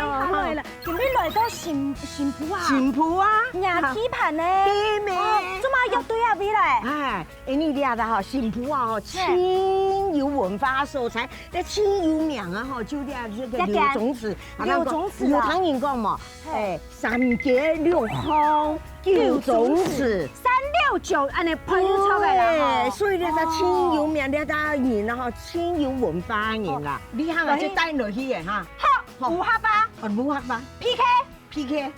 哦，来了，今日来到新埔啊，新埔啊，nhà thi盘呢？对咩？做嘛要对啊位来？哎，你俩的哈，新埔啊，清有文化所在，那清有名啊哈，就俩这个柳种子，有唐人讲嘛，哎，三结六方九种子369安尼喷出来啦，所以咧，他清有名咧，他人啊哈，清有文化人啦，你看啊，就带落去嘅哈，好，五合吧，五合吧 ，PK，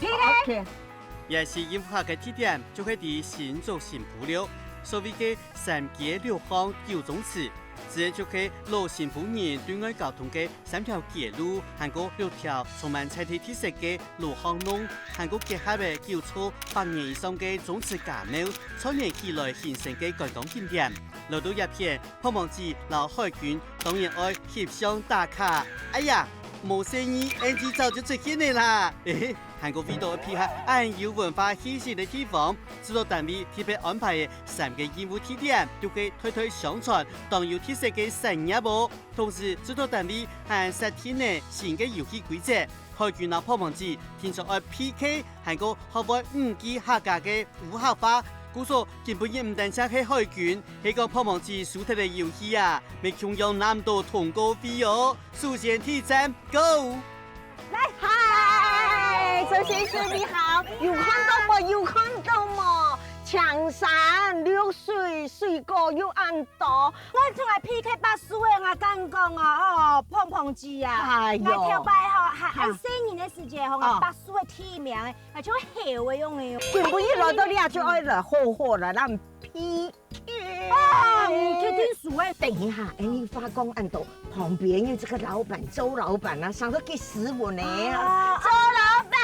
也是音符學嘅地點，就會喺新竹新埔了。所謂嘅三結六方九種詞，自然就係攞新埔人對外交通嘅3條街路，含過6條充滿彩體特色嘅路巷弄，含過結合嘅9處100年以上嘅種詞架廟，創年以來形成嘅觀光景點。來到一片碰碰子老海軍，當然愛翕相打卡。哎呀！冇生意 ，NG 早就出現嘅啦。韓國味道配合按有文化氣息嘅地方，製作單位特別安排嘅3個業務地點，都會推宣傳當有特色嘅產業務。同時，製作單位還設定呢新嘅遊戲規則，海軍鬧碰碰子，聽說愛 PK 韓國學會5級客家嘅武俠化。故說根本亦唔單止係海軍，係個碰碰子輸出嘅遊戲啊，未強有難度通過費哦。首先挑戰 ，Go！ 來，嗨，周先生你好，有看到冇？有看到冇？長山綠水，水果又暗多。我仲係 PK 巴蘇嘅，我剛講啊，哦，碰碰子啊，我跳擺吼，係按4年嘅時間，吼，我巴蘇嘅提名嘅，係種後嘅用嘅。根本一來到你啊，就愛來好啦，咱 PK。啊，你決定輸誒？等一下，你發光按到旁邊有這個老闆周老闆啊，上到給死我呢。周老闆，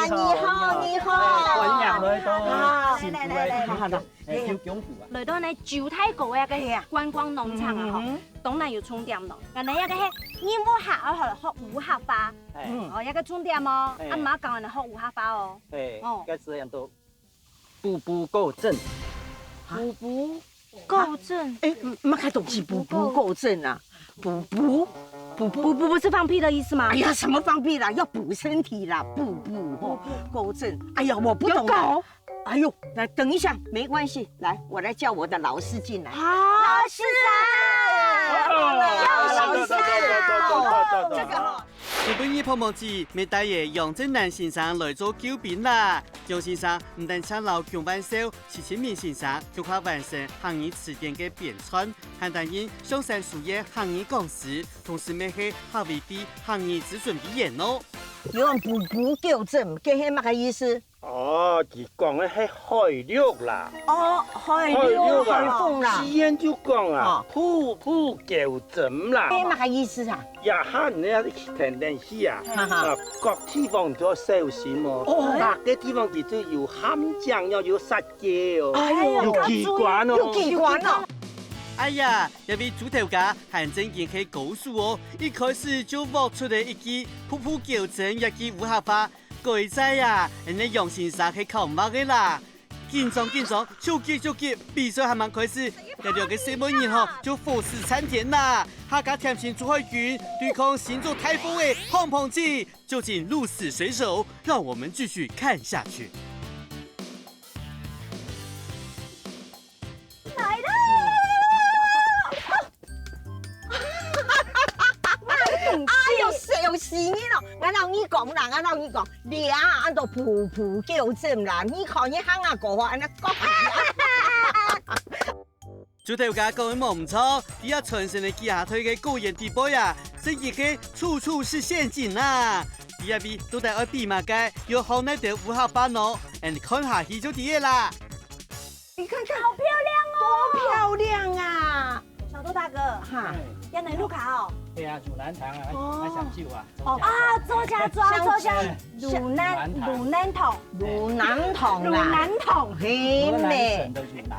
你好，歡迎來到新埔來，好的，叫強埔啊。來到呢九太高嘅一個觀光農場啊，嗬，東南有重點咯，人哋一個係義務客啊，學武俠化，哦，一個重點哦，阿媽教人哋學武俠化哦，哦，該這樣都步步夠正，步步夠正，哎，乜開東西步步夠正啊？步不是放屁的意思嗎？哎呀，什麼放屁啦？要補身體啦，步步夠正。哎呀，我不懂啊。哎呦，來等一下，沒關係，來，我來叫我的老師進來。好，老師這個。日本人碰碰子，未帶爺楊振南先生來做救兵啦。楊先生唔但請老蔣萬壽、徐清明先生就快完成漢語詞典嘅編纂，還擔任上山書院漢語講師，同時咩係校委會漢語自準畢業咯。用步步夠正，這係乜個意思？哦，佢講嘅係海陸啦。哦，海陸海風啦。自然就講啊，步步夠正啦。係乜個意思啊？也嚇你啊！聽電視啊，各地方都要小心哦。哪個地方其實有陷阱，又有殺機哦，有機關哦，有機關哦。哎呀，一位豬頭家還真見係高手哦，一開始就畫出嚟一句步步夠正一句武俠化。鬼仔呀，人哋楊先生係靠唔埋嘅啦。緊張，超級，比賽還蠻開始，有兩個細妹兒嗬就虎視參天啦。客家甜心朱海軍對抗新竹台風嘅碰碰子，究竟鹿死誰手？讓我們繼續看下去。小心咯！我同你講啦，你啊按到步步夠正啦，你看你行啊過安尼講。豬頭家講得冇唔錯，底下傳承嘅幾下推嘅高人地步呀，真係嘅處處是陷阱啊！底下邊都帶愛比馬街，有好耐的武俠班哦，你看下去就啲嘢啦。你看看，好漂亮哦！多漂亮啊！小杜大哥，哈，要嚟錄卡哦。對啊，住南塘啊，還想救啊？啊，周家莊，魯南桶，嘿咩？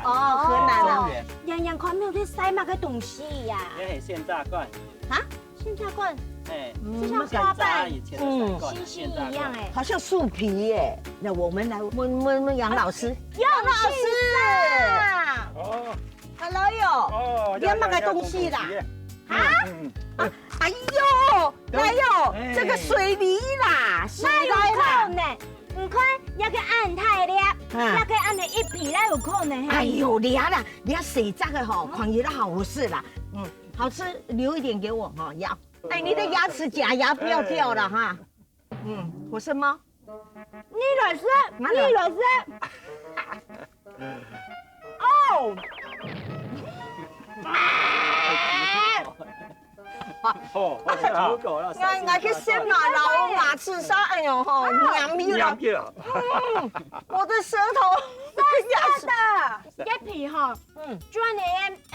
哦，河南啊，人看沒有啲細乜嘅東西呀？這係現榨罐。啊，現榨罐？哎，就像花瓣，星星一樣哎，好像樹皮耶。那我們來問楊老師。楊老師，哦， Hello 喲，你乜嘅東西啦？啊？哎呦，来哟，这个水梨啦，那有可能，唔看也可以按太粒，也可以按的一皮，那有可能。哎呦，俩啦，俩水炸的哈，狂野的好事啦。好吃，留一点给我哈，要。哎，你的牙齿假牙不要掉了哈。我是猫。你来吃，你来吃。哦。哦，煮狗了，我去先马老马刺杀，哎呦吼，娘逼了。我的舌头，牙齿的，一皮哈，就按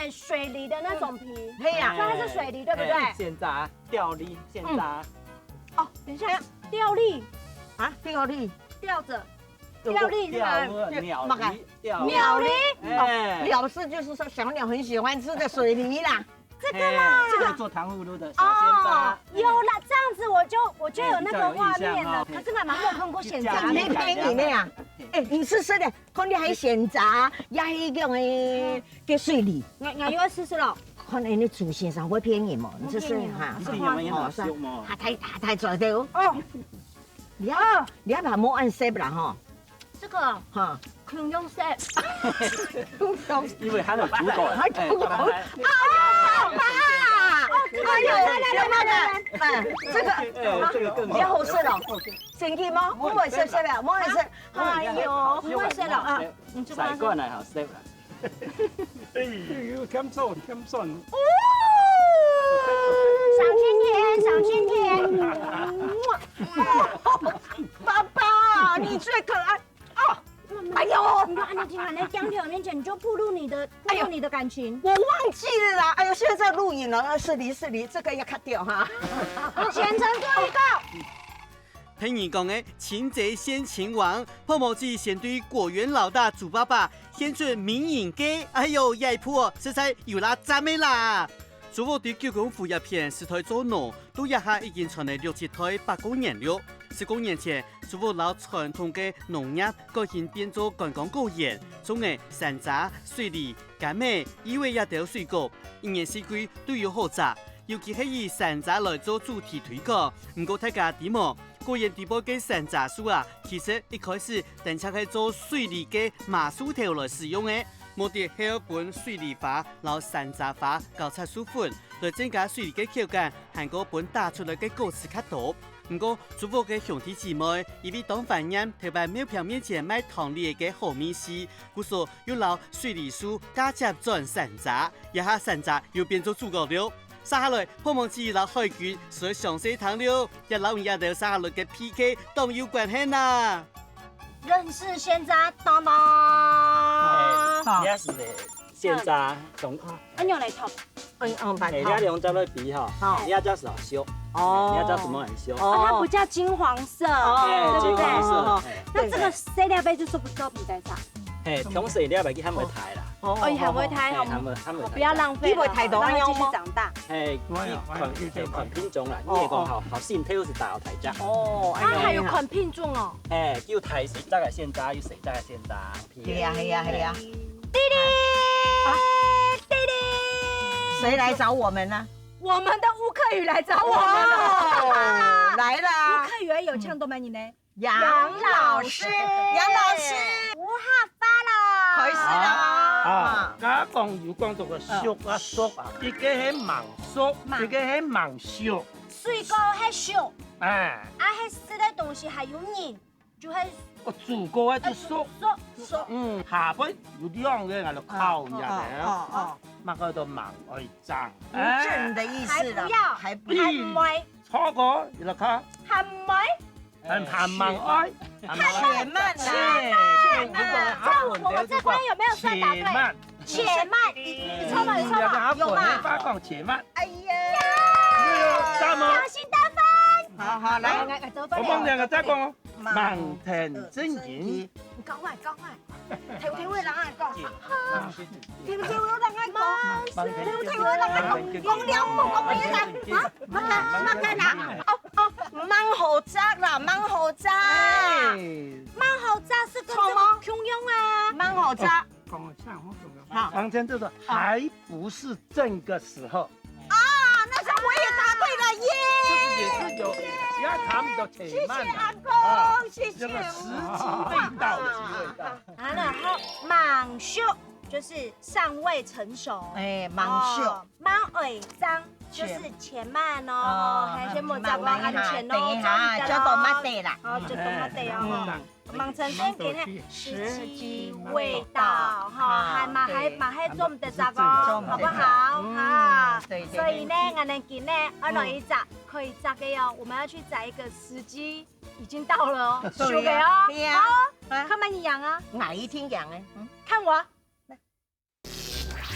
你水梨的那种皮，嘿呀，它是水梨对不对？现炸吊梨，现炸。哦，等一下，吊梨啊，吊梨，吊着。吊梨是吧？鸟梨，鸟是就是说小鸟很喜欢吃的水梨啦。这个啦，这个做糖葫芦的小鲜渣。有了，这样子我就有那个画面了。可是妈妈没有碰过鲜渣，没便宜呢呀。哎，你试试的，看你还鲜渣，也迄种嘅水梨。我要试试了。看你的主线上会便宜嘛？你试试哈。是花好香嘛？太拽的哦。你要把摸按 C 啦哈。这个哈，可以用 C。因为它有煮狗，还煮狗啊！哎呦，这个更比较好吃了。神奇吗？我会食食了，我会食。哎呦，不会食了啊！晒干来好食啦。哎呦，添蒜，添蒜。哦，小甜甜。爸爸，你最可爱。哎呦！你看安妮婷在姜条面前，你就暴露你的感情。我忘记了啦！哎呦，现在在录影了，是梨，这个要卡掉哈。全程做一个。听人讲的擒贼先擒王，泡沫机先对果园老大猪爸爸献出名影给，哎呦，野铺哦，实在有啦赞美啦！祖母对9公副叶片是台做农，都一下已经传来6、7台8公年了。10公年前，祖母老传统的农业改型变做观光果园，种的山楂、水梨、柑莓、以为也都水果，一年四季都有好食。尤其是以山楂来做主题推广，不过大家知冇？果园地部嘅山楂树啊，其实一开始等下去做水梨嘅麻薯条来使用嘅。目的係要本水梨花、然山楂花交叉薯粉，來增加水梨嘅口感，還個本打出來嘅果實較多。不過，祖母嘅兄弟姊妹因為當飯人特別廟票面前賣糖梨嘅好米絲，故所要留水梨樹加接轉山楂，一下山楂又變做豬腳了。殺下來，泡沫機老海軍所詳細談了，一老人家都殺下來嘅 PK 當有關係呐。認識鮮渣當當。也是鮮渣從。按用嚟塗。你要用這類筆哈，你要叫什麼修？哦，你要叫什麼來修？哦，它不叫金黃色，對不對？那這個細粒杯就說不夠皮在上。嘿，同時你要把它們抬啦。哦，還會抬，他們不要浪費，因為抬到讓它繼續長大。嘿，款品種啦，你係講好先挑是大後抬隻。哦，它還有款品種哦。嘿，要抬水渣嘅鮮渣，要水渣嘅鮮渣。係呀。弟弟，誰來找我們呢？我們的烏克語來找我們。來了。烏克語有唱到咩呢？楊老師，五號發啦，開始啦。家講到個熟啊熟啊，一個係盲熟，一個係盲熟。水果係熟，係吃的東西還有黏，就係煮過就熟。下邊有兩個人就烤入嚟咯。乜嗰度盲愛爭，不正的意思啦，還不會，錯過就靠。還唔會。很盲愛，且慢，我們這關有沒有算答對？且慢，你錯嗎？有嗎？發講且慢。哎呀，小心得分。好，來，我幫兩個再講哦。盲聽真言。講快，聽會人愛講，聽人愛講，聽人愛講，用兩步講俾你啦，乜嘅啦？芒好渣啦，芒好渣是跟這個通用啊，芒好渣。好，王天這個還不是這個時候。啊，那時候我也答對了。也是有，只要他们都且慢阿公，谢谢。这个时机未到的机会到。然后莽秀就是尚未成熟，莽秀，莽尾张就是前慢哦，还先莫照顾安全哦，就多马地啦，就多马地哦。忙成天给那时机未到哈，还马还做唔得咋个，好不好？哈，所以呢，我们今天2一集可以摘嘅哦，我们要去摘一个时机已经到了哦，收嘅哦，好，看慢一样啊，哪一天养哎？看我。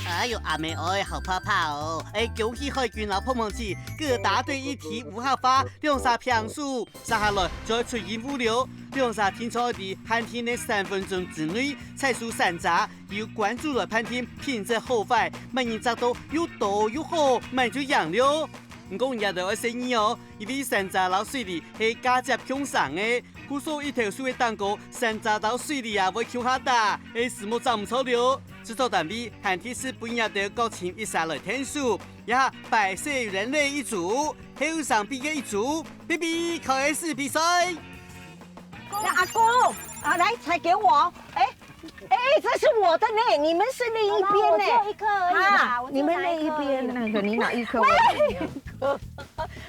哎呦，阿妹哎，好怕怕哦！哎，恭喜海军老碰碰子，各答对一题5号发，2杀评数，接下来就要出现物流，2杀听错的判定的3分钟之内猜出3答，由观众来判定品质好坏，每人摘到又多又好，咪就赢了。不过也都要小心哦，因为3答老水里是假接向上的，故说一条水的蛋糕，3答到水里也会向下打，哎，什么找唔错了。制作单位和提示本也得各请一下来天数，也白色人类一组，后上比嘅一组 ，baby 开始比赛。那阿公啊，来猜给我，哎，这是我的呢，你们是另一边呢，我只有1颗而已啦，你们那一边那个，你哪一颗？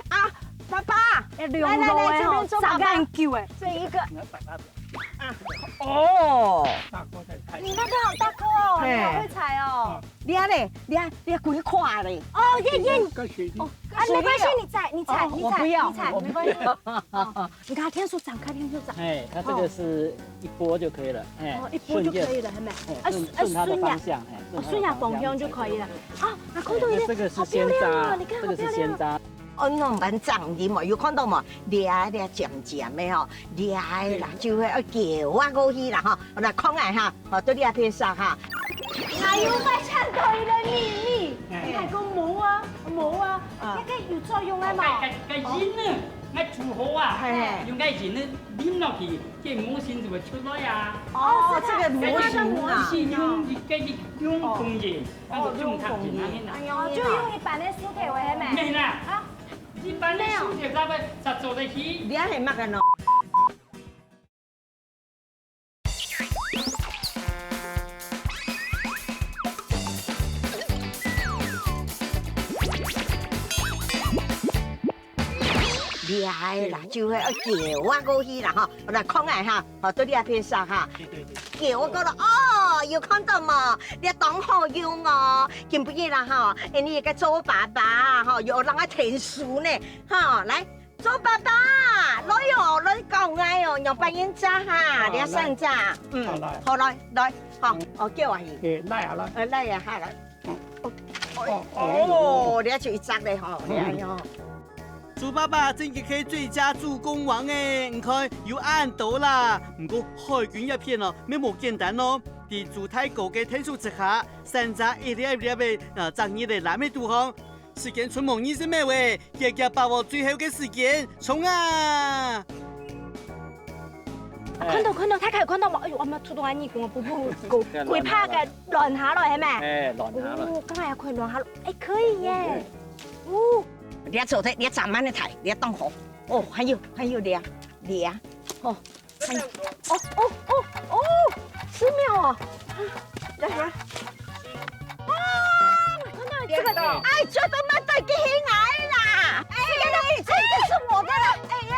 啊，爸爸，来，这边做爸爸救哎，这一个。大锅在开。你那个好大颗哦，你好会踩哦。你嘞，你几块嘞？哦，耶，跟学弟。没关系，你踩，我不要，你踩，没关系。你看天数长，看天数长。哎，它这个是一拨就可以了，哎，一拨就可以了，还没？顺它的方向，哎，顺下方向就可以了。啊，那空洞一点，这个是鲜渣，这个是鲜渣。哦，侬蛮长的嘛，有看到嘛？掠尖尖的吼，掠的啦，就会叫我过去啦哈，来看下哈，对你阿片杀哈。还有发现到一个秘密，你睇個帽啊，一個有作用嘅嘛。個煙啊，我煮好啊，用個煙咧黏落去，即係模型就會出來啊。哦，這個模型啊。是用銅鹽，用銅鹽啊。就用一般的薯條係咪？咩啦？啊，一般的薯條咋會實做得起？你係乜嘅喏？厉害啦，就會叫我過去啦哈，來看下哈，對你阿片殺哈。叫我過來哦，有看到嘛？你當好用哦，見不見啦哈？你而家做爸爸哈，有人家聽書呢哈，來做爸爸，來喲，來講愛哦，用白煙渣哈，你上渣，好來，好，我叫阿姨，來啊來，來呀哈來，哦，你就一扎嘞哈，哎喲。猪爸爸真嘅係最佳助攻王誒，唔看要按到啦。不過海軍一片哦，咩冇簡單咯。喺豬太高嘅天數之下，3隻一粒一粒嘅爭議嚟攬喺度行。時間匆忙20秒誒，日日把握最後嘅時間，衝啊！看到，睇看到嘛？哎呦，我咪出到眼耳光，不鬼怕嘅亂下來係咪？哎，亂下來。哦，剛才可以亂下來，哎，可以耶。哦。你做的，你站慢的抬，你當好。哦，還有你啊，哦，還有，哦，10秒哦，來，啊，看到這個，哎，這都沒得給愛啦，哎，這個是我的了，哎。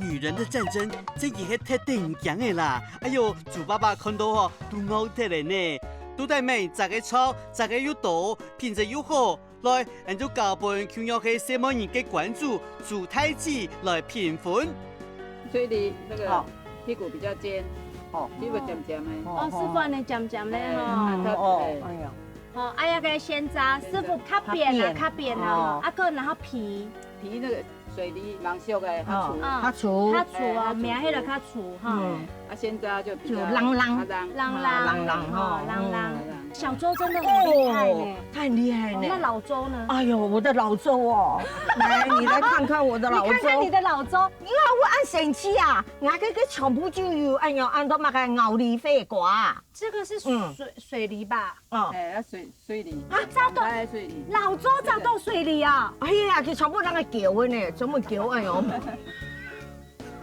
女人的戰爭真係太定強嘅啦！哎呦，豬爸爸看到哦，都嘔得嚟呢，都係咪摘嘅粗，摘嘅又多，品質又好。來，按照教本強要係什麼人嘅關注，豬太子來評分。所以你那個屁股比較尖，屁股尖尖的。哦，師傅你尖尖的哦，哎呀，哦，哎呀個鮮渣，師傅較扁啊，啊個然後皮那個水梨芒秀的較粗，較粗哦，名迄個較粗哈，啊鮮渣就比較啷啷啷啷哈，啷啷。小周真的很厉害呢，他很厉害呢。那老周呢？哎呦，我的老周哦，来，你来看看我的老周。你看看你的老周，你看我按神器啊，我个全部就有，哎呦，按到那个牛梨肺瓜。这个是水梨吧？哎，水梨啊，炸豆水梨，老周炸豆水梨啊！哎呀，佢全部那个叫的呢，全部叫哎呦。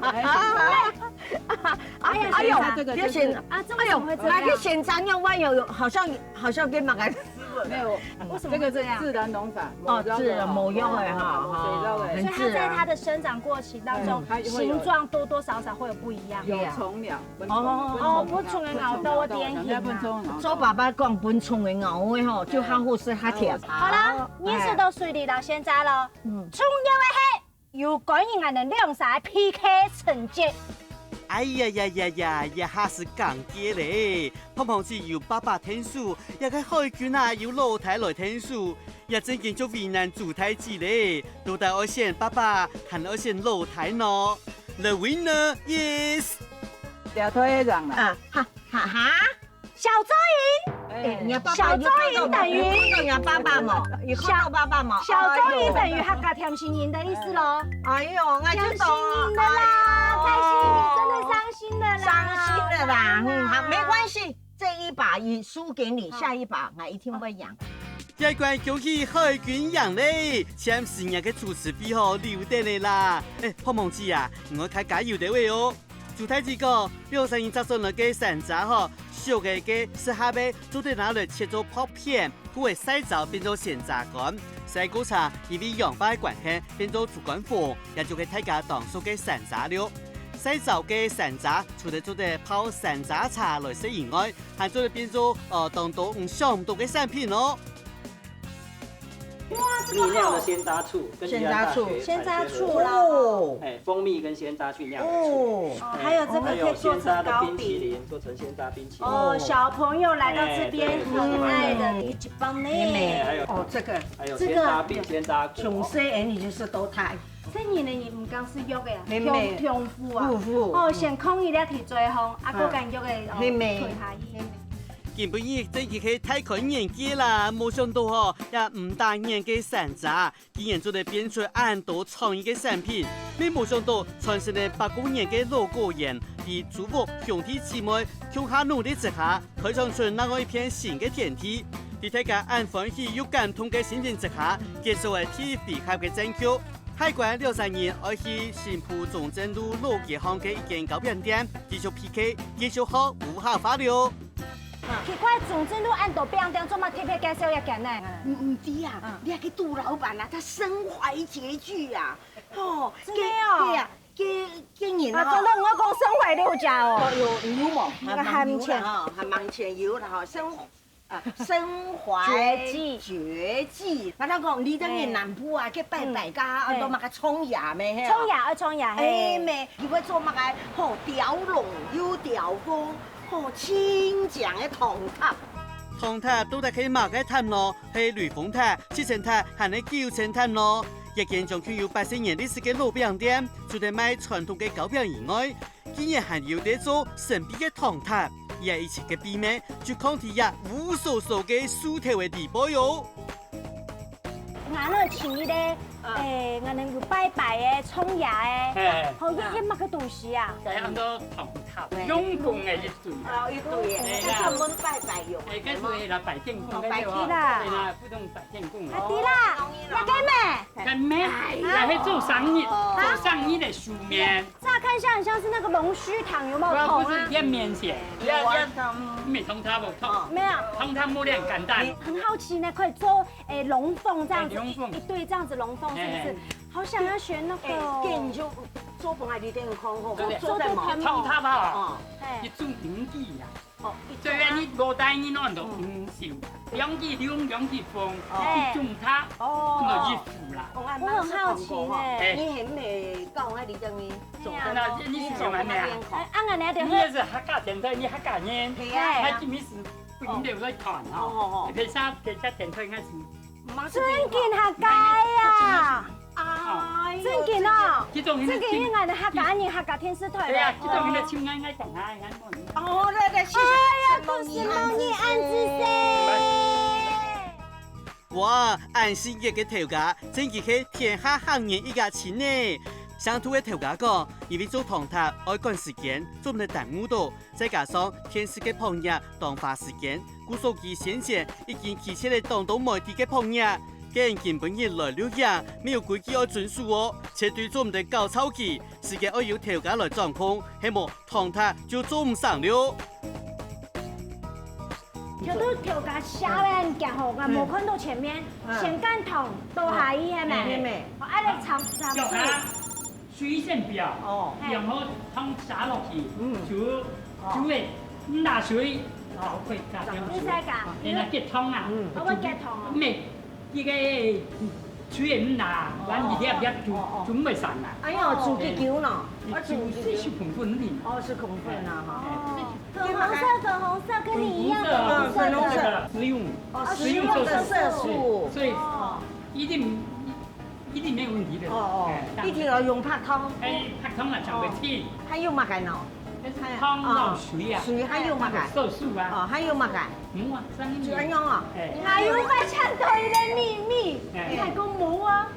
哎呀，这个选啊，这个怎么会这样？那个选材料我有好像跟那个没有，为什么这个是这样？自然农法，自然某用的哈，所以它在它的生长过程当中，形状多多少少会有不一样。有虫苗，本虫的牛豆的典型啊。周爸爸讲本虫的牛的吼，就较好食较甜。好了，你是都水里到现在了，重要的是有关于俺的两赛 PK 成绩。哎呀呀呀呀，也还是讲嘅咧。胖胖子有爸爸天数，也个海军啊有老太来天数，也真见做为难主太子咧。到底我选爸爸，还我选老太呢 ？The winner is 掉推让了。哈，小周赢，小周赢等于人爸爸嘛，小爸爸嘛，小周赢等于客家甜心赢的意思喽。哎呦，我甜心赢的啦，开心你真的伤心了啦，伤心了啦。好，没关系，这一把也输给你，下一把我一定会赢。这关恭喜海军赢嘞！前10年嘅主持比赛留得嚟啦。胖胖子啊，我睇加油的位哦。主太子讲，6三年扎上了嘅山楂吼，小嘅是下尾做对拿来切做薄片，佢会洗澡变做咸榨干。洗过茶因为氧化关系变做竹竿粉，也就可以大家当做嘅山楂了。洗澡嘅山楂除了做的泡山楂茶来食以外，还做的变做当到想唔到嘅产品哦。蜜酿的鲜榨醋，鲜榨醋啦，蜂蜜跟鲜榨去酿的醋，还有这个可以做成糕冰淇淋，做成鲜榨冰淇淋。小朋友来到这边很爱的一帮呢。还有这个，还有鲜榨饼、鲜榨果。从细眼你就是都太。这年呢，你唔讲是约的啊，漂夫啊，先空伊咧提最风，啊，个间约的推下伊。根本伊真係去太看年紀啦，冇想到吼，也唔大年嘅山楂，竟然做得變出咁多創意嘅產品。你冇想到傳承咗8公年嘅老果園，喺祖國兄弟姊妹向下努力之下，開創出那個一片新嘅天地。喺大家咁歡喜又感動嘅心情之下，結束咗體育比賽嘅爭奪。海關63年愛去新埔中正路老街巷嘅一間糕餅店，繼續 PK， 繼續好無下發了。奇怪，總之都按到邊點，做乜特別介紹一間呢？唔知啊，你係個杜老闆啊，他身懷絕技啊，哦，真的哦，對啊，經然啊，真的我講身懷六甲哦，有牛毛，還蠻前哈，還蠻前有啦哈，身懷絕技，我講你等於南部啊，去拜拜家，都乜個蔥芽咩？蔥芽，哎咩，如果做乜個好雕龍又雕工。清醬嘅銅塔，銅塔到底可以馬嘅塔咯，係雷峰塔、七層塔，還係9層塔咯。一間將具有80年歷史嘅老餅店，除咗賣傳統嘅糕餅以外，竟然還有得做神秘嘅銅塔，也一切嘅秘密就抗體也無數數嘅數頭嘅地步喲。俺那請伊咧，俺那有拜拜的、蔥芽的，好一乜嘅東西啊？係咁多銅塔，用功嘅一對。一對，專門拜拜用。跟住係啦，拜天公嘅喎，係啦，不同拜天公。係啲啦，那個咩？跟咩？係去做生意，做生意的書面。乍看下很像是那個龍鬚糖，有冇銅啊？不是一面線，沒銅塔冇銅。沒有，銅塔冇兩簡單。很好奇呢，可以做龍鳳這樣子。一對這樣子龍鳳是不是？好想要學那個。跟就做飯係你哋看好，做得很銅塔啊，一種平地呀。哦，最緊你無帶你攞到唔少，兩支風，一種塔，就一副啦。我很好奇呢，你係咪講喺你等於做？那你是做乜嘢？俺哋你也是客家電台，你客家人，係今日是不應該在談啊，其實電台應該是。真見客家呀！真見啊！真見因俺的客家人客家電視台咧。對啊，這種你唱啱講下，啱講。哦，對，謝謝。哎呀，恭喜你，安子生。哇，安心嘅頭家，真係係天下行人一家親呢。上圖嘅頭家講，因為做糖塔愛趕時間，做唔得耽誤到，再加上天時嘅朋友當花時間，故所以先前已經提出嚟當到外地嘅朋友。嘅人本人來了呀，沒有規矩要遵守哦，且對做唔得搞臭氣，時間要由頭家來掌控，希望糖塔就做唔上了。就都頭家小人行好啊，冇看到前面，先干糖倒下去係咪？我愛嚟嘗嘗叫它水先不要，然後湯灑落去，就會拿水，好會加點你再加，然後結湯啊，我會加糖啊。咩？呢個水唔拿，玩一粒粒就唔會散啦。哎呦，煮嘅球呢？我煮是孔粉的。哦，是孔粉啊哈。粉紅色跟你一樣的粉紅色，食用，食用的色素，所以一定沒有問題的。一定要用拍湯。哎，拍湯啦，上會甜。還有乜嘅呢？湯到水啊。水還有乜嘅？色素啊。哦，還有乜嘅？冇啊，就咁樣啊。還有塊搶到一個秘密，係個冇啊，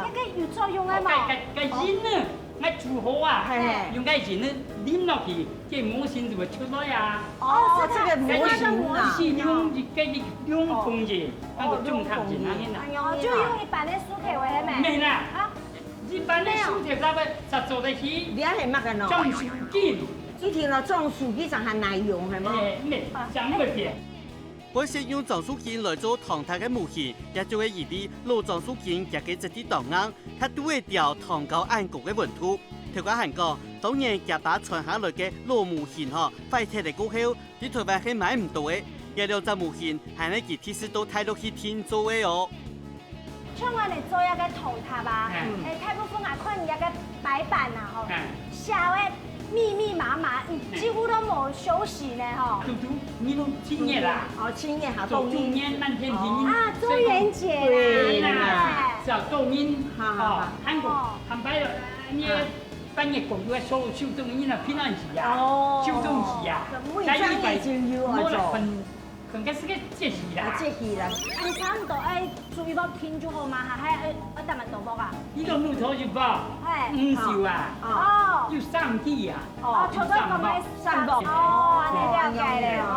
一個有作用嘅嘛。個鹽呢，我煮好啊，用個鹽呢淋落去，這模型就會出來啊。哦，這個模型啊。是用紅鹽，那個中塔鹽啊，哦，就用一般的薯條係咪？沒啦。一般的薯條咱們實做得起。你係乜嘅呢？裝薯機。一條呢裝薯機上係奶用係嗎？上唔變。本先用裝薯機來做糖塔嘅模型，也就係以啲攞裝薯機夾嘅質地當硬，它都會掉糖膠硬焗嘅紋土。頭家還講，當年夾把傳下來嘅攞模型快鐵嚟過後，啲台灣係買唔到嘅，有兩隻模型係喺佢提示到睇落去天做嘅哦。像我哋做一個糖塔吧，大部分啊看一個白板啊，寫的密密麻麻，幾乎都冇休息呢，你都清熱啦，清熱好做中年漫天天啊，中元節啦，小抖音，韓國坦白了，你半夜廣州收中音啊，平安時啊，收中時啊，每張已經有啊做。應該是個節氣啦。節氣啦。你差唔多愛注意到天就好嘛，還愛特別多薄啊？呢個木頭就薄，唔少啊。哦。要三地啊。哦，除咗咁嘅散薄。哦，你了解了。哦。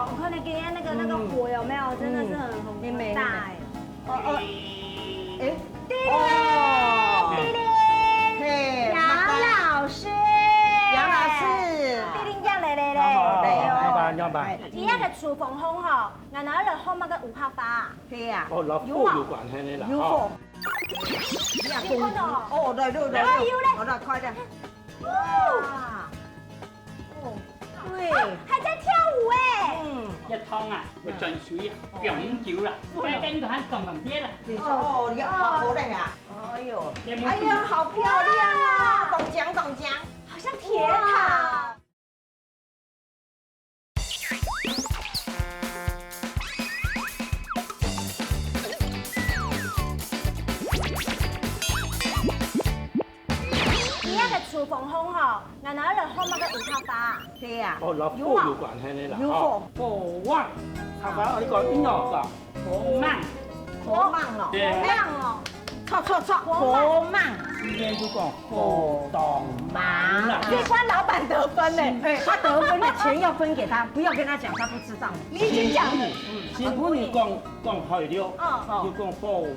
我看你今天那個火有沒有？真的是很大。哦。哎。滴滴。楊老師。楊老師。滴滴醬嚟嚟嚟。而家嘅廚房空嗬，然後咧開乜嘅五泡花。係啊。哦，攞火有關係咧啦。有火。你看到？哦，對。我來快點。哇。對。還在跳舞哎。一湯啊，會進水啊，永久啦，再跟住喺動動啲啦。哦，你好靚啊！哎呦，好漂亮啊！懂獎，好像鐵塔。廚房空嗬，然後咧開乜嘅五泡花。係啊。哦，攞火有關係咧啦。有火。火旺，頭先我哋講邊個㗎？火猛。火猛咯。錯，火猛。今天就講火當猛。這關老闆得分呢，他得分的錢要分給他，不要跟他講，他不知道。你已經講了。師傅你講開了，要講火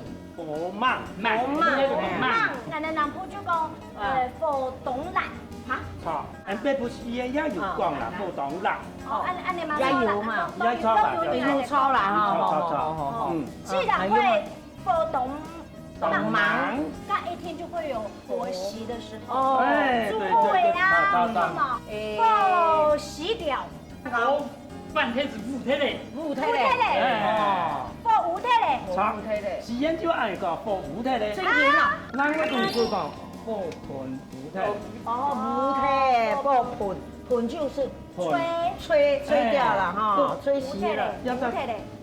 猛，人哋南部就講火凍冷嚇。錯，人哋不是也有講啦，火凍冷。哦，按你媽也有嘛，有錯啦，錯。既然會火凍猛，那一天就會有火熄的時候。豬尾啊，什麼火熄掉。好，半天是五天嘞。火五天嘞。錯，時間就按個火五天嘞。最遠啦，那我同佢講火盆五天。火盆就是吹掉了哈，吹熄了。一個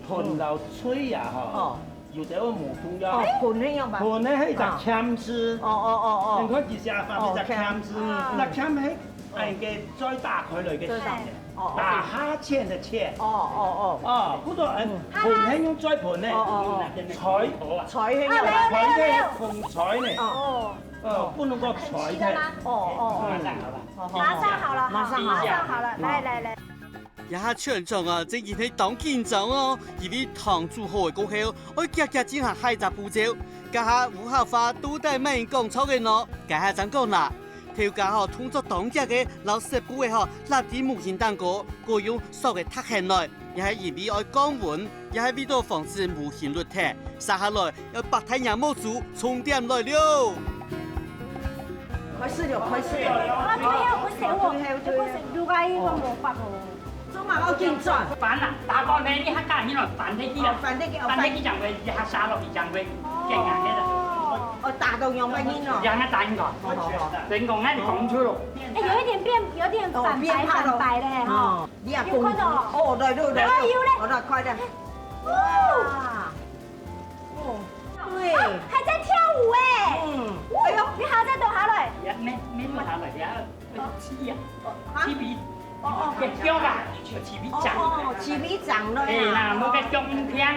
盆就吹呀哈，有這個冇中藥。盆呢樣吧？盆呢係隻鉗子。你看住下方呢隻鉗子，那鉗係嘅再打開來嘅。打哈欠的欠。哦，不多盆係用再盆咧，財係用財嘅逢財咧。不能夠財嘅。马上好了，马上好了，来。一下全場啊，正熱氣當緊張哦，因為糖煮好嘅過後，我夾進行下一步驟，家下五號花都帶咩講錯嘅喏，家下怎講啦？條家伙通過當家嘅老師傅嘅嗬，立啲模型蛋糕，過用塑嘅塌下來，又係因為愛降溫，又係為咗防止模型落塌，撒下來有白太陽模組重點來了。快試了。最後我食如果呢個冇法喎。做嘛我緊張。飯啊，大哥你呢客家呢來飯體機啦，飯體機就會一客沙落去就會勁硬嘅啦。打到用乜嘢咯？讓一打應該，你講咧講出咯。有一點反白咧哈。你啊公。哦，對。好的，快點。哇！對。還在跳舞哎。哎呦，你好在度下來。咩下來呀？黐啊！黐鼻。嘅腳啊，黐鼻長。黐鼻長咯。係啦，冇嘅腳唔聽啊。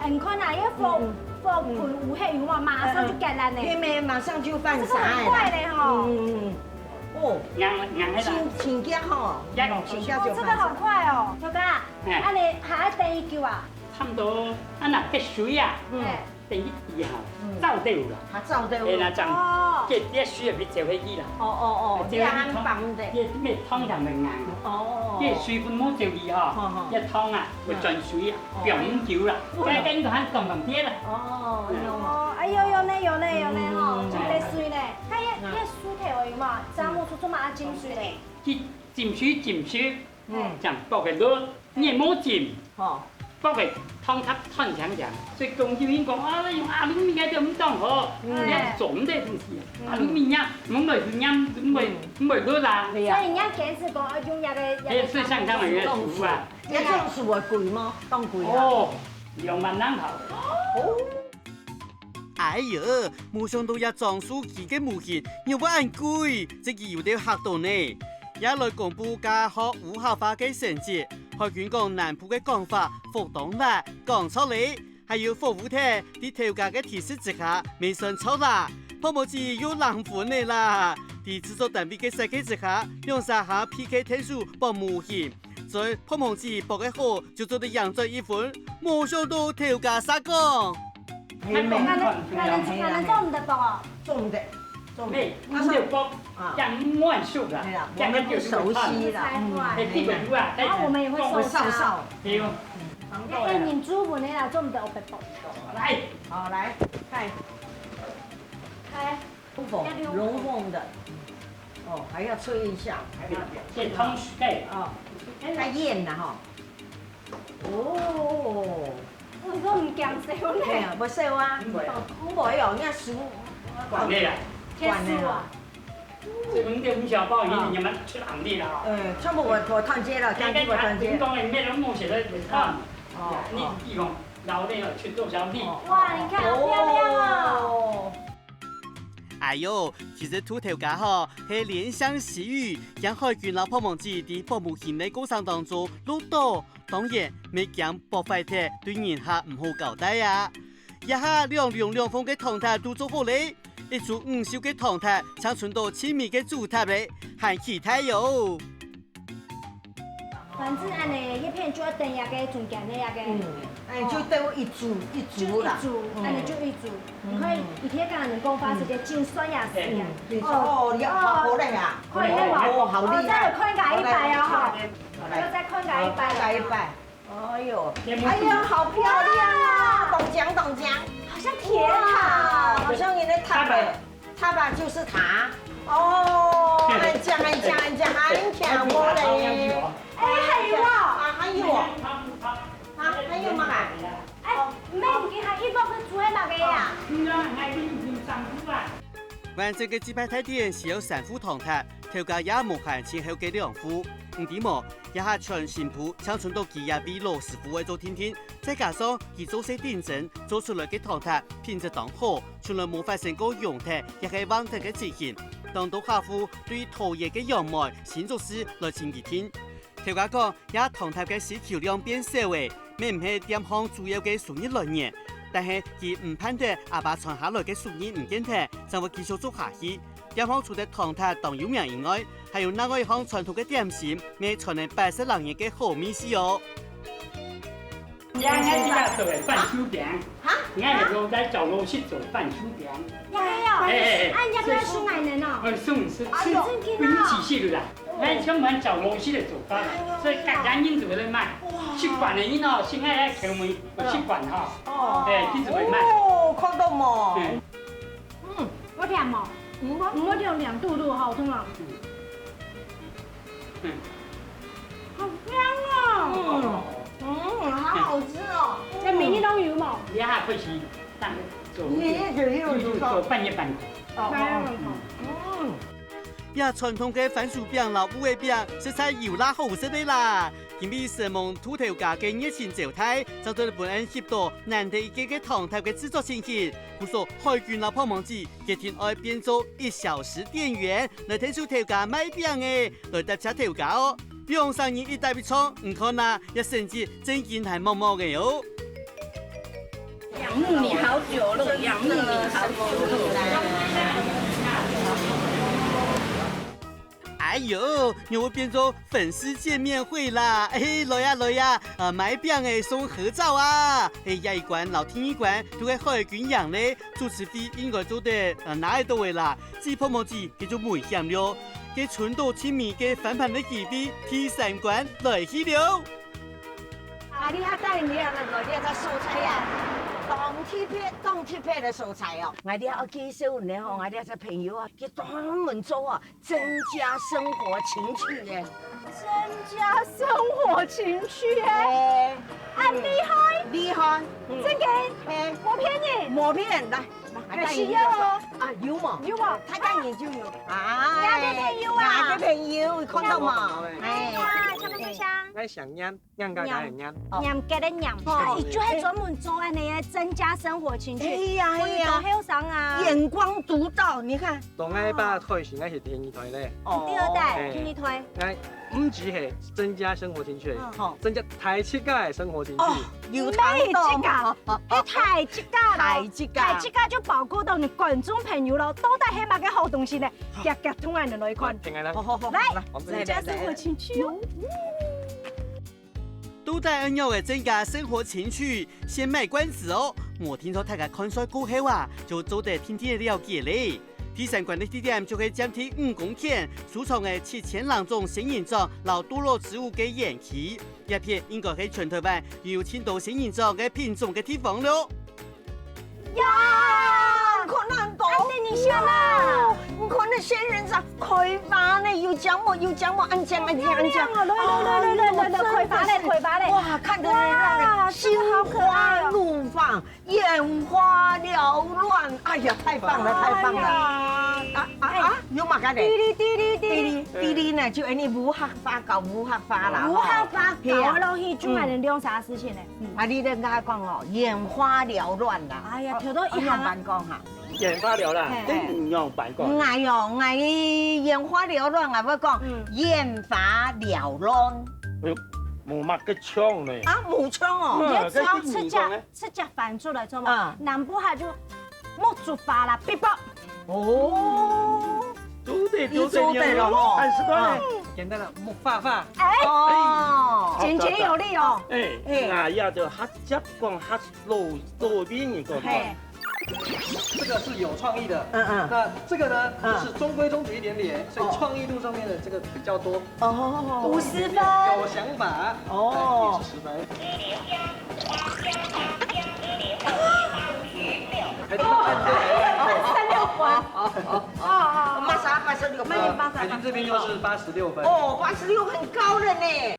你看啊，一放盤舞黑魚嘛，馬上就橄欖呢。對咩？馬上就翻晒。這個很快嘞哈。哦，硬喺度。請腳吼，這個好快哦，小哥，啊你下一第二叫啊？差唔多，啊嗱，啲水啊，第一滴啊，走掉啦。它走掉。係啦，就嘅啲水入邊就起啦。你啱放的。啲咩湯就咪硬。啲水分冇就起嗬，一湯啊，會進水啊，變咁叫啦，跟住喺咁啲啦。哎有呢哈，就啲水呢，它一水頭而嘛，咱們做嘛浸水嘞？浸水，就煲嘅落，你冇浸。煲嘅湯汁湯長，所以講要講啊，用阿魯米嘅就唔當好，你總的東西，阿魯米呀，唔會去飲，唔會落啦。所以人家堅持講要用誒，水上湯嘅樹啊，一種樹係貴嗎？當貴啊？哦，2萬兩頭。哎呀，冇想到一裝書記嘅模型又咁貴，即係有啲嚇到呢。一來公布家學5號花嘅成績，海卷講南浦嘅講法服當啦，講錯你，還有服務廳啲調價嘅提示之下未算錯啦，泡沫機有冷款嘅啦，啲製作單位嘅設計之下用晒下 PK 天數幫模型，再泡沫機搏嘅好就做得贏咗1分，冇想到調價殺光。那能做唔得噃？做唔得。咩？咁就煲人冇人熟啦，人家就熟悉啦。啲人啊，然後我們也會手燒。對。你煮飯你啦，做唔得我白煲。來，好來，開。龍鳳的。還要吹一下。先湯水嘅。太煙啦哈。我說唔驚燒咧。唔燒啊，唔會哦，人家熟。慣你啦。天數啊！這五點5小包已經你們出行力了。全部我燙接了，將我燙接。講嘅咩都冇寫得你看。你地方老啲去做小弟。哇，你看好漂亮啊！哎呦，其實土條家伙係憐香惜玉，讓海軍老泡沫機喺保護型嘅過程當中攞到，當然未講爆壞鐵對人客唔好交代啊！一下兩風嘅唐塔都做好咧。一組5小嘅唐塔，長存到7米嘅主塔咧，還其他喲。反正安尼一片就要等下個中間的下個。就等一組啦。安尼就一組。你可以一天干能夠發這個精酸呀絲呀。你好嘞呀！可以嗎？好厲害。再寬個100啊哈！再寬個100。哎呦，哎呀，好漂亮啊！懂獎。好像鐵塔，好像你的塔吧就是塔。哦，很強，很強我嘞。還有啊？還有嗎？咩唔見係一個佢煮喺乜嘅呀？完整嘅雞排太店是有3副唐塔，調價也無限前後嘅2副。唔點麼？一下全新鋪長存到幾廿比羅師傅為做天，再加上佢做些定整，做出來嘅唐塔品質當好，從來冇發生過用鐵，亦係穩定嘅質素。当到客户对陶冶嘅样貌、新作诗来请佢听。條家講，也唐塔嘅需求量變少嘅，咩唔係店行主要嘅收入來源，但係佢唔判斷阿爸傳下來嘅收入唔堅定，就會繼續做下去。店行除咗唐塔當有名以外，還有另外一項傳統嘅點心，咩傳嚟80人嘅好美食哦。俺家做嘅飯手餅，俺係用在找路去做飯手餅。俺家嗰是奶奶哦。送是不用仔細的啦，俺專門找路去的做法啦，所以趕緊就會嚟賣。去管的人哦，先愛來開門，去管哈。去就會賣。哦，看到冇？我甜冇，我就涼嘟嘟好痛啊。好香哦。好好吃哦！這明天都有冇？你下開始當做半夜半口。呀，傳統嘅番薯餅、老烏嘅餅，食材油辣好食的啦。今比蛇夢土頭家嘅熱情招待，就對本人協助難得一個嘅唐塔嘅製作情形。故說海軍老泡芒子，決定愛變做1小時店員，來睇出頭家賣餅嘅，來搭車頭家哦。用上人一大筆倉，唔可能一甚至真件係毛毛嘅喲。仰慕你好久了，仰慕你好久了。哎呦，又會變做粉絲見面會啦！來呀，買餅誒送合照啊！呀一關老天一關，都係海軍養咧，主持費應該做得哪一度嘅啦？至泡沫子叫做梅香了。嘅純度親密嘅翻盤的機會，第3關來去了。你下帶你啊，來你個蔬菜啊，當鐵片的蔬菜哦。我哋要介紹你吼，我哋個朋友啊，佢專門做啊，增加生活情趣嘅。增加生活情趣誒，厲害，真嘅，冇騙你，冇騙，來。是有哦，有冇？有冇？他當然就有。哪個朋友啊？哪個朋友？看到冇？香不香？我想釀個假人釀。釀嘅咧釀，伊就係專門做安尼嘅增加生活情趣。係呀，好上啊！眼光獨到，你看。當我把推是我是第2推咧。第2代第2推。唔止係增加生活情趣，增加台七家嘅生活情趣。有台價，台七價台七價就包括到你觀眾朋友咯，到底係乜嘅好東西呢？夾通眼的那一款。好，來，增加生活情趣哦。都帶恩友嘅增加生活情趣，先賣關子哦。我聽說大家看衰過後啊，就做得天天了解咧。第3關的地點就係將ที่5公頃，儲藏嘅7000兩種仙人掌、老多肉植物嘅園區，一片應該係全台灣有青島仙人掌嘅品種嘅地方咯。呀，可能到，你先啦，唔可能仙人掌開花咧，有獎冇？安將，來，開花嘞！哇，看得讓人心花怒放，眼花繚亂。哎呀，太棒了！有乜嘅咧？滴滴呢？就你無黑花搞無黑花啦。無黑花搞落去，仲係能用啥事情呢？你咧講哦，眼花繚亂啦。哎呀，跳到一行辦講下。眼花繚亂，你唔用辦講。我眼花繚亂啊！我講眼花繚亂。哎呦，冇乜嘅槍咧。冇槍哦。你吃只飯出嚟做嘛？南部係就木竹花啦，必卜。哦。都得了哦。50塊。簡單啦，木花花。簡潔有力哦。我要就黑汁講黑路邊一個。這個是有創意的，那這個呢，就是中規中矩一點點，所以創意度上面的這個比較多。 50分，有想法也是10分。86分。86分。海軍這邊又是86分。哦，86很高了呢。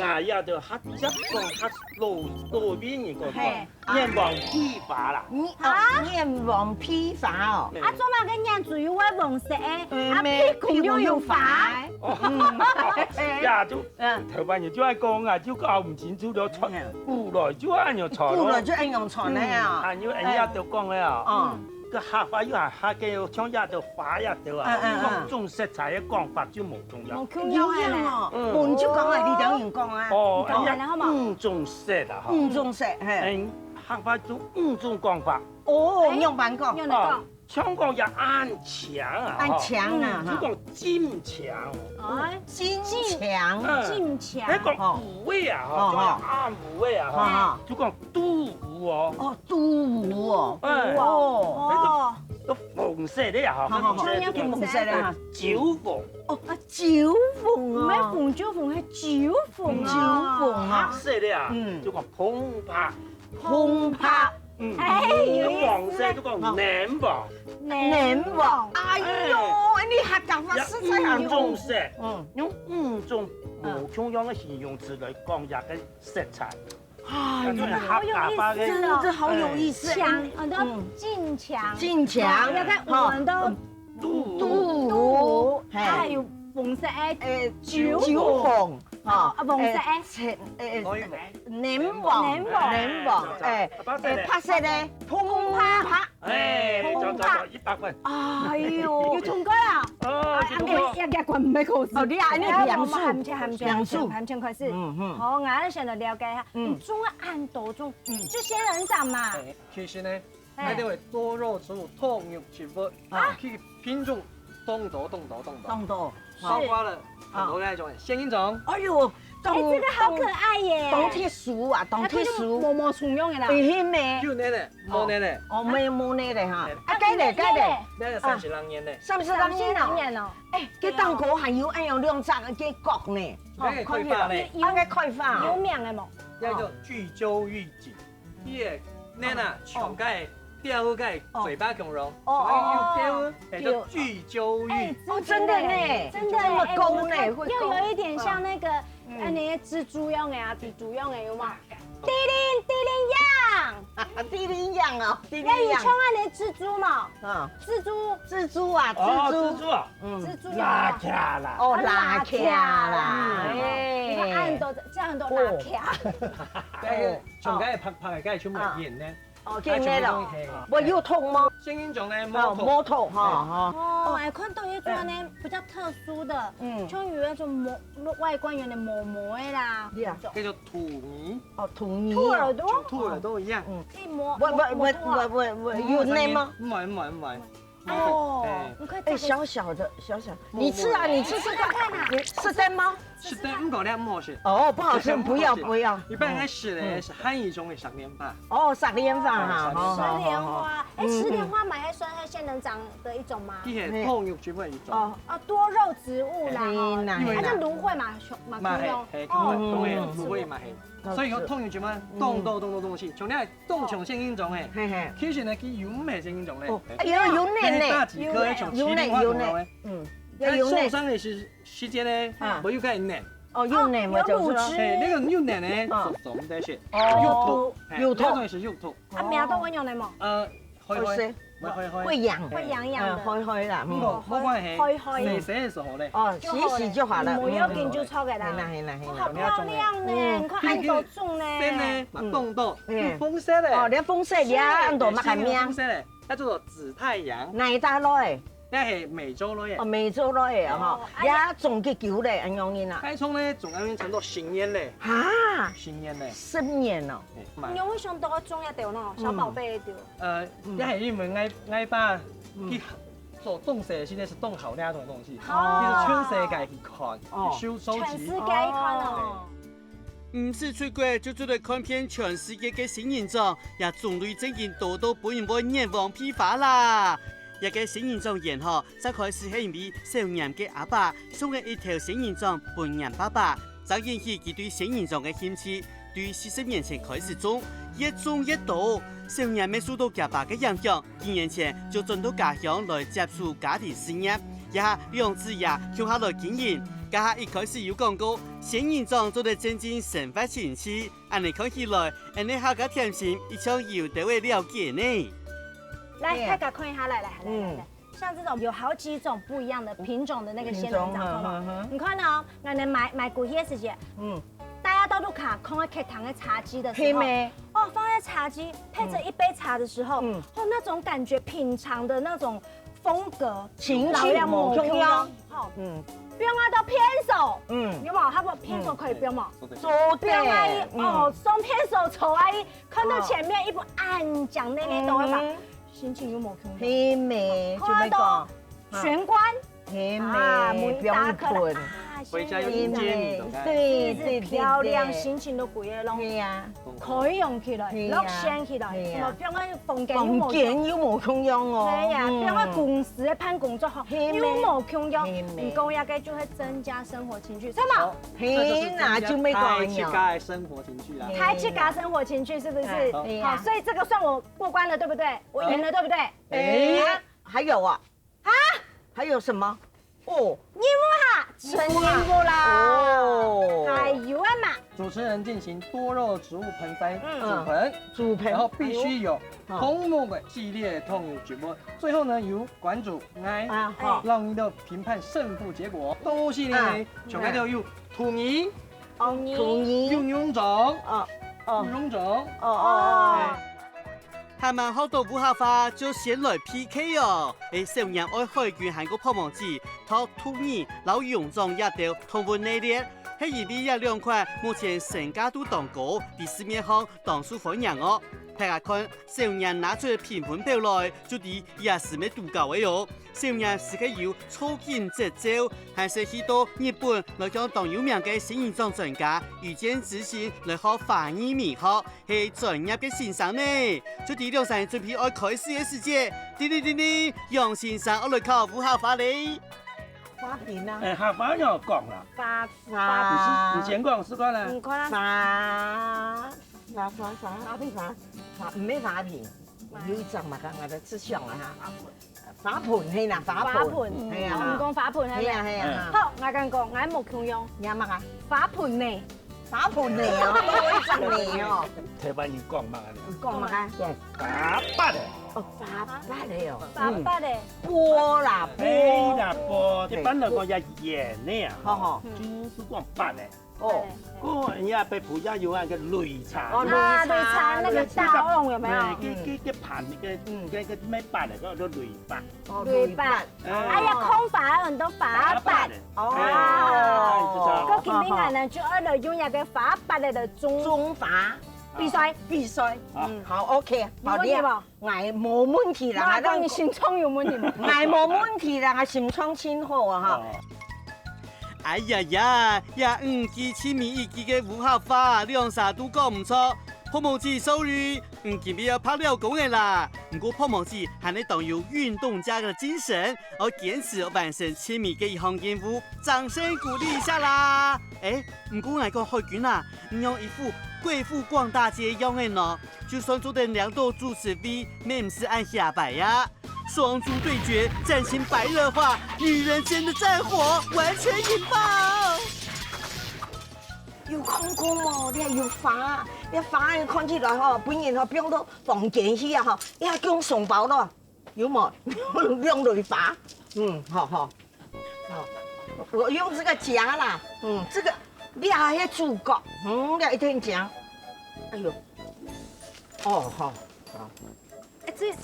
啊，也就黑汁讲黑路面一个面黄批发啦。面黄批发哦。啊，做嘛个样子有我黄色的，啊屁股又有发。呀，就头班人就爱讲啊，就搞唔清楚了，古来就按样传古来就按样传的啊。按样按样就讲了啊。个客法又係客嘅，像也就花也就啊，各種色彩嘅講法就冇重要。有樣哦，換就講係你等於講啊。哦，5種色啊，嚇。5種色係。客法就5種講法。哦，用板講。用嚟講。香港也按牆啊，按牆啊，就講尖牆。尖牆。尖牆。你講弧位啊，嚇，就按弧位啊，嚇，就講都弧哦。哦，都弧哦。哦。個紅色的啊，嚇，紅色的啊，酒鳳。哦，酒鳳唔係鳳酒鳳，係酒鳳啊。酒鳳啊。黑色的啊，就講澎湃。澎湃。咁黃色嗰個檸黃，檸黃，哎呦，你客家話實在係5種色，用5種無同樣嘅形容詞嚟講入嘅色彩，哎呀，好有意思真的好有意思，牆，都進牆，進牆，要睇雲都還有紅色嘅酒鳳。哦，黃色誒，檸黃，白色咧，澎湃，就100分。哎呦，要重改啊！一個唔係考試。哦，你按那兩數，含情開始。好，我哋想嚟了解一下，你中按多種，就仙人掌嘛。其實呢，喺呢位多肉植物通肉植物啊，可以品種東多，包括了很多那種仙人掌。哎呦，這個好可愛耶！當鐵樹啊，當鐵樹，毛蟲樣嘅啦。危險咩？就那冇那咧。哦，冇那咧嚇。啊，該咧。那個32年咧。32年哦。誒，佢當果係要按樣兩隻嘅角呢。那個開發咧。應該開發。有名嘅冇？叫做聚焦預警。那呢，全蓋掉蓋嘴巴孔融。叫做聚焦預。哦，真的呢，真的這麼高呢，又有一點像那個那些蜘蛛樣嘅啊，蜘蛛樣嘅有冇？地靈樣哦，要有像那個蜘蛛嘛？蜘蛛啊，拉卡啦，哦，拉卡啦，你看按到這樣都拉卡。全蓋拍嘅全部係鹽咧。哦，見咩咯？我有痛嗎？仙人掌咧，摸頭哈。哦，我看到一種呢比較特殊的，像有那種外觀有點膜的啦，叫做土泥。哦，土泥。兔耳朵。兔耳朵一樣。可以摸。我有那嗎？唔係。哦，哎，小小的，你吃啊，你吃看啊，是真嗎？是的，唔夠咧，唔好食。哦，不好吃，不要。一般來食咧是漢語中的石蓮花。哦，石蓮花哈。石蓮花，哎，石蓮花嘛還算係仙人掌的一種嗎？啲係通肉植物一種。哦，多肉植物啦，它是蘆薈嘛，係蘆薈嘛係。所以個通肉植物動東西，從呢係東從仙人掌嘅，其實呢佢有咩仙人掌咧？有呢，大幾顆從麒麟花同嘅。受傷的時間呢，我又開始捏。哦，有呢，我就說。那個有捏呢，就唔得食。有痛，那是有痛。啊，苗都揾用嚟冇？會癢開啦。冇關係。洗嘅時候咧。哦，洗就好了。冇要緊就錯嘅啦。好漂亮呢，你看按到種呢。先呢，凍到風色咧。哦，你風色你按到乜係咩？風色咧，叫做紫太陽。哪一帶來？呢係美洲來嘅。哦，美洲來嘅嗬，也種嘅球咧，按樣嘢啊。開創咧，仲按樣成到10年咧。嚇？10年咧？10年咯。你會想到種一條喏，小寶貝一條。一係因為愛把佢所種嘅時呢是種好那種東西，其實全世界去看，去收集。全世界看哦。唔是出國就做嚟看遍全世界嘅仙人掌，也種類真經多到本唔會眼黃批發啦。一個仙人掌園嗬，就開始係因為少年嘅阿爸送嘅一條仙人掌伴人爸爸，就引起佢對仙人掌嘅興趣。對40年前開始種，越種越多，少年未受到家爸嘅影響，幾年前就轉到家鄉來接觸家庭事業，也讓子也向下來經營。家下一开始有讲过，仙人掌做得增进生活情趣，安尼看起来，安尼下个甜心一向有得会了解呢。来，大家看一下，来，像这种有好几种不一样的品种的那个仙人掌，你看哦，我们买古叶时间，大家到路卡空在客堂的茶几的时候，哦，放在茶几配着一杯茶的时候，哦，那种感觉品尝的那种风格，情趣某中央，好，不用到偏手，有冇？他不偏手可以不用吗？不用阿姨哦，双偏手丑阿姨看到前面一部暗讲那都会把心情有冇空？黑美就没讲玄关，黑美不用困。回家用接你，对，漂亮，心情都不会弄。对呀，可以用起来，落香起来，什么？比如讲房间有冇空用哦？对呀，比如讲公司的办工作吼，有冇空用？你讲也该就会增加生活情趣，是吗？嘿，那就没讲开启家生活情趣啦。开启家生活情趣是不是？好，所以这个算我过关了，对不对？我赢了，对不对？哎，还有啊？啊？还有什么？哦，烟雾哈，纯烟雾啦。哦，还有啊嘛。主持人进行多肉植物盆栽组盆，然后必须有红木的系列通举播，最后呢由馆主让你的评判胜负结果。动物系列呢，全部都有兔儿、臃肿、臃肿。他们好多武侠化就先来 PK 哦！小人爱海军韩国泡沫子，托兔儿老勇壮也都同分内列，喺而呢一两款目前身价都当高，第市面上当受欢迎哦。大家看，小人拿出评判表来，就啲也是咩度高嘅哟。小人是个有粗劲节奏，还是许多日本来讲当有名嘅仙人掌专家遇见之心来学法语美学，系专业嘅先生呢。就啲两生准备爱开始嘅时间，叮，杨先生我来考武侠法理。花瓶啊？下法要讲啦。法，你先讲试看啦。法，唔咩法瓶，有一张嘛，我哋只想啊哈。法盆係啦，法盆，係啊，唔講法盆係咪？係啊。好，我咁講，我冇空用。你乜啊？法盆呢？法盆嚟啊！我一陣嚟哦。台灣人講乜啊？講乜啊？講法筆啊！哦，法筆嚟哦。法筆嚟。波啦，波啦波，一般嚟講要鹽呢啊。呵，就是講筆咧。哦，嗰人家被葡萄有那個擂茶。哦，擂茶那個大龍有沒有？cái盤個咩筆嚟？嗰個擂筆。擂筆。哎呀，空法很多法筆。哦。個前面人呢就喺度用一個法筆嚟度中法。必須。好 OK， 好啲啊，我冇問題啦。我講你心腸有問題嗎？我冇問題啦，我心腸真好啊哈。哎呀，也記千米一記嘅武俠法，兩啥都講唔錯。泡沫子 sorry， 今日要拍了工嘅啦。不過泡沫子還係當有運動家嘅精神，而堅持完成千米嘅一項任務，掌聲鼓勵一下啦！不過我講海軍啊，唔用一副貴婦逛大街樣嘅呢，就算做得兩道主持位，咩唔是按下擺呀？雙足對決，戰情白熱化，女人間的戰火完全引爆。有看過冇？你係要法，你法看起來嗬，本人嗬變到房間去啊嗬，你係講送包咯，有冇？用雷法，好，我用這個夾啦，這個你還要主角，你一定夾，哎呦，哦好。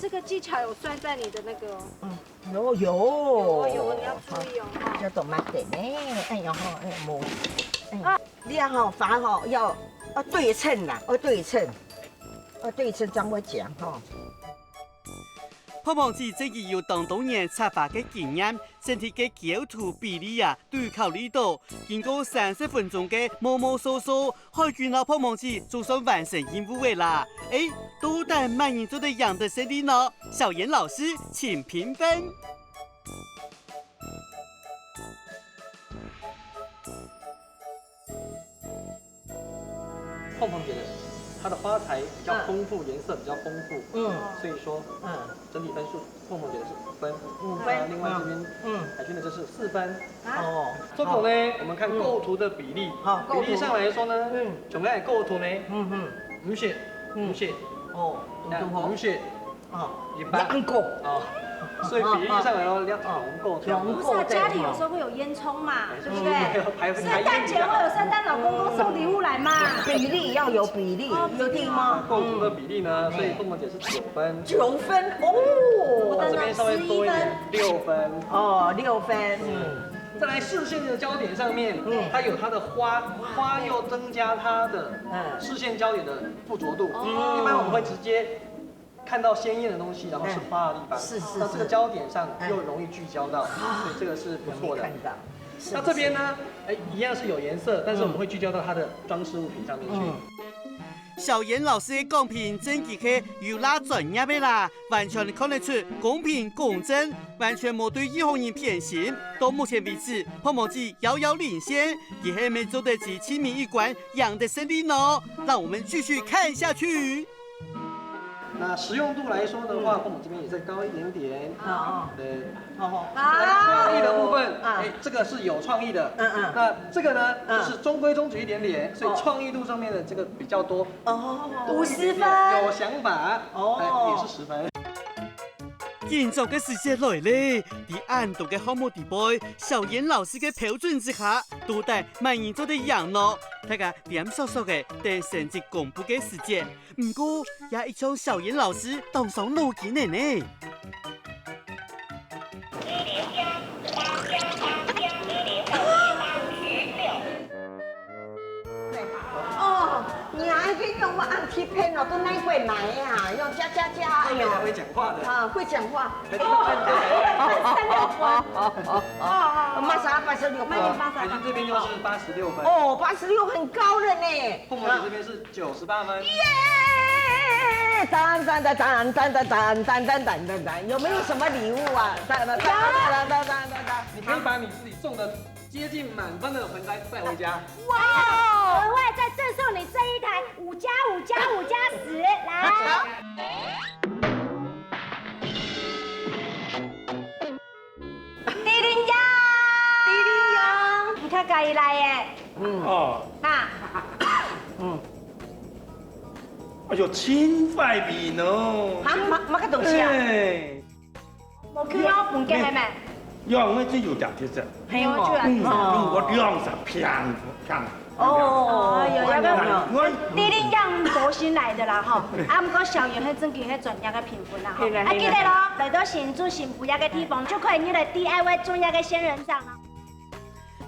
這個技巧有算在你的那個？有，你要注意哦。要懂乜嘅呢？哎呀冇，你呀法要對稱啦，要對稱，將我講哈。泡沫子自己有當多年策劃嘅經驗，身體嘅構圖比例啊都有考慮到。經過30分鐘嘅摸摸索索，海軍佬泡沫子就算完成任務嘅啦。都但滿人做的樣的勝利呢？小妍老師請評分。碰碰覺得它的花材比较丰富，颜色比较丰富，所以说整体分数凤凤姐是5分，5分。另外这边海军的这是4分。哦，这种呢，我们看构图的比例，比例上来说呢，总概构图呢，5血，哦，5血，一般，2個，哦。所以比例上来说，要够。不是啊，家里有时候会有烟囱嘛，对不对？圣诞节会有圣诞老公公送礼物来嘛？比例要有比例，有定吗？构图的比例呢，所以凤凤姐是9分。9分哦，这边稍微多一点，6分。哦，6分。再来视线的焦点上面，它有它的花又增加它的视线焦点的附着度。一般我们会直接看到鲜艳的东西，然后是花的地方，那这个焦点上又容易聚焦到，所以这个是不错的。那这边呢，一样是有颜色，但是我们会聚焦到它的装饰物品上面去。小妍老师的讲评真的是有拉专业的啦，完全看得出公平公正，完全没对任何人偏心。到目前为止，碰碰鸡遥遥领先，也还没走得及亲民一关养的胜利呢。让我们继续看下去。那实用度来说的话，凤母这边也再高一点点。对。创意的部分，这个是有创意的。那这个呢，就是中规中矩一点点，所以创意度上面的这个比较多。50分。有想法，也是10分。紧张嘅时间来咧，伫暗度嘅项目地位，小妍老师嘅标准之下，都带满意做得样咯。大家点数数嘅等成绩公布嘅时间，不过也一种小妍老师当上路见的呢。你还可以用我按贴片哦，都那会买呀，用加，哎呦，会讲话的会讲话。马莎86分，海军这边又是86分。哦，86很高了呢。凤凰姐这边是98分。耶！有没有什么礼物啊？你可以把你自己送的接近满分的盆栽带回家。哇！额外再赠送你这一台5+5+5+10，来。滴铃羊，你看家己来耶。哎呦，真快味呢！乜个东西啊？我看到本嘅係咪？用嗰啲要特色，我用上香。哦，有滴铃羊博新来的啦吼，不过小妍迄阵佢迄专业嘅评分啦吼，记得咯，来到新竹新埔一个地方就可以你来 DIY 种一个仙人掌啦。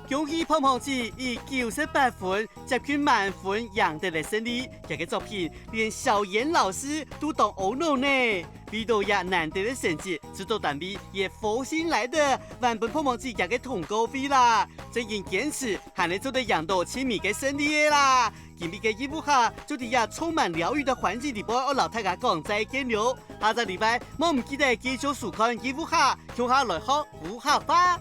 恭喜碰碰鸡以98分接近满分赢得了胜利，这个作品连小妍老师都当懊恼呢。遇到也难得的成绩，制作单位也佛心来的，万本碰碰鸡这个通高飞啦，真因坚持还能做得赢到亲密的胜利啦。今日嘅义务下，就伫也充满疗愈的环境里边，我老大家讲再见了。下个礼拜我唔记得继续收看义务下，向下来学武侠法。